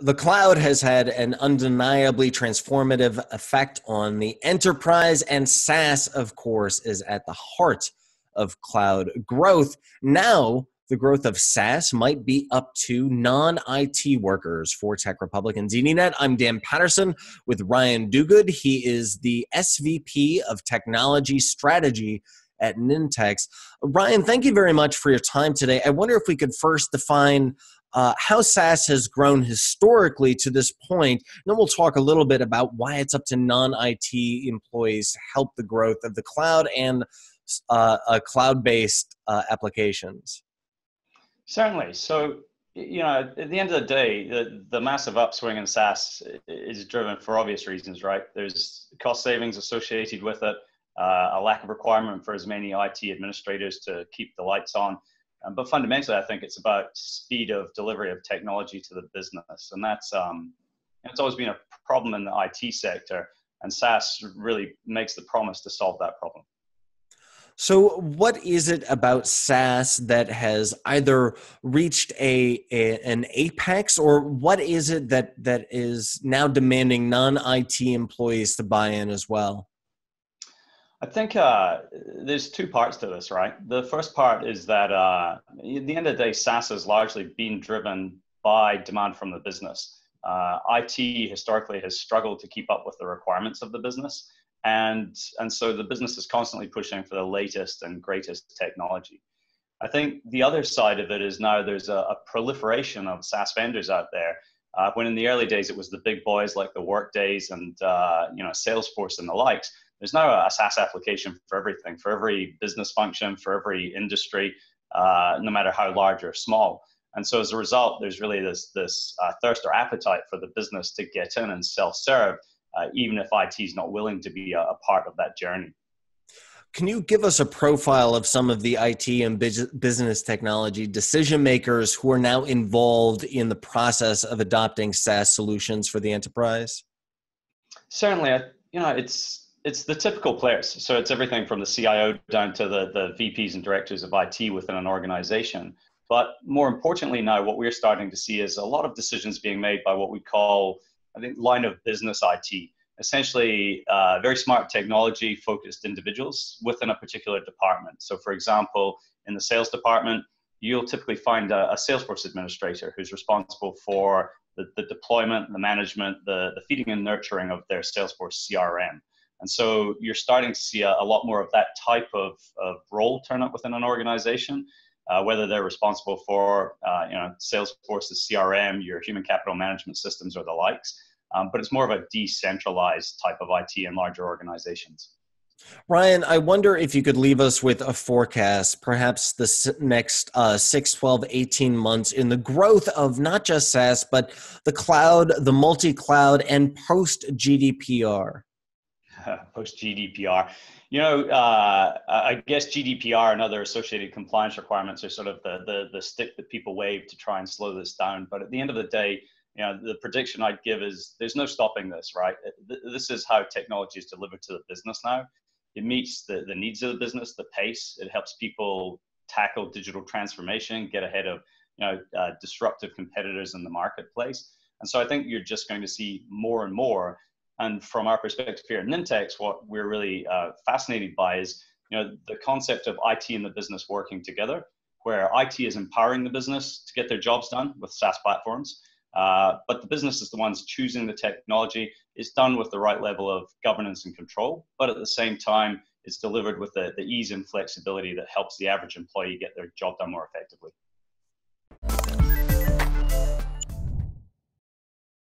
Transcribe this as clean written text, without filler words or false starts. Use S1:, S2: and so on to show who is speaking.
S1: The cloud has had an undeniably transformative effect on the enterprise, and SaaS, of course, is at the heart of cloud growth. Now, the growth of SaaS might be up to non-IT workers. For Tech Republic and ZDNet, I'm Dan Patterson with Ryan Duguid. He is the SVP of Technology Strategy at Nintex. Ryan, thank you very much for your time today. I wonder if we could first define how SaaS has grown historically to this point. Then we'll talk a little bit about why it's up to non-IT employees to help the growth of the cloud and cloud-based applications.
S2: Certainly. So, at the end of the day, the massive upswing in SaaS is driven for obvious reasons, right? There's cost savings associated with it, a lack of requirement for as many IT administrators to keep the lights on. But fundamentally, I think it's about speed of delivery of technology to the business. And that's it's always been a problem in the IT sector. And SaaS really makes the promise to solve that problem.
S1: So what is it about SaaS that has either reached an apex, or what is it that is now demanding non-IT employees to buy in as well?
S2: I think there's two parts to this, right? The first part is that at the end of the day, SaaS has largely been driven by demand from the business. IT historically has struggled to keep up with the requirements of the business. And so the business is constantly pushing for the latest and greatest technology. I think the other side of it is now there's a proliferation of SaaS vendors out there. When in the early days, it was the big boys like the Workdays and Salesforce and the likes. There's now a SaaS application for everything, for every business function, for every industry, no matter how large or small. And so as a result, there's really this thirst or appetite for the business to get in and self-serve, even if IT is not willing to be a part of that journey.
S1: Can you give us a profile of some of the IT and business technology decision makers who are now involved in the process of adopting SaaS solutions for the enterprise?
S2: Certainly, it's the typical players. So it's everything from the CIO down to the VPs and directors of IT within an organization. But more importantly now, what we're starting to see is a lot of decisions being made by what we call, I think, line of business IT. Essentially, very smart technology focused individuals within a particular department. So for example, in the sales department, you'll typically find a Salesforce administrator who's responsible for the deployment, the management, the feeding and nurturing of their Salesforce CRM. And so you're starting to see a lot more of that type of role turn up within an organization, whether they're responsible for Salesforce's CRM, your human capital management systems, or the likes. But it's more of a decentralized type of IT in larger organizations.
S1: Ryan, I wonder if you could leave us with a forecast, perhaps the next 6, 12, 18 months in the growth of not just SaaS, but the cloud, the multi-cloud, and post-GDPR.
S2: Post-GDPR. I guess GDPR and other associated compliance requirements are sort of the stick that people wave to try and slow this down. But at the end of the day, the prediction I'd give is there's no stopping this, right? This is how technology is delivered to the business now. It meets the needs of the business, the pace. It helps people tackle digital transformation, get ahead of disruptive competitors in the marketplace. And so I think you're just going to see more and more. And from our perspective here at Nintex, what we're really fascinated by is the concept of IT and the business working together, where IT is empowering the business to get their jobs done with SaaS platforms. But the business is the ones choosing the technology. It's done with the right level of governance and control, but at the same time, it's delivered with the ease and flexibility that helps the average employee get their job done more effectively.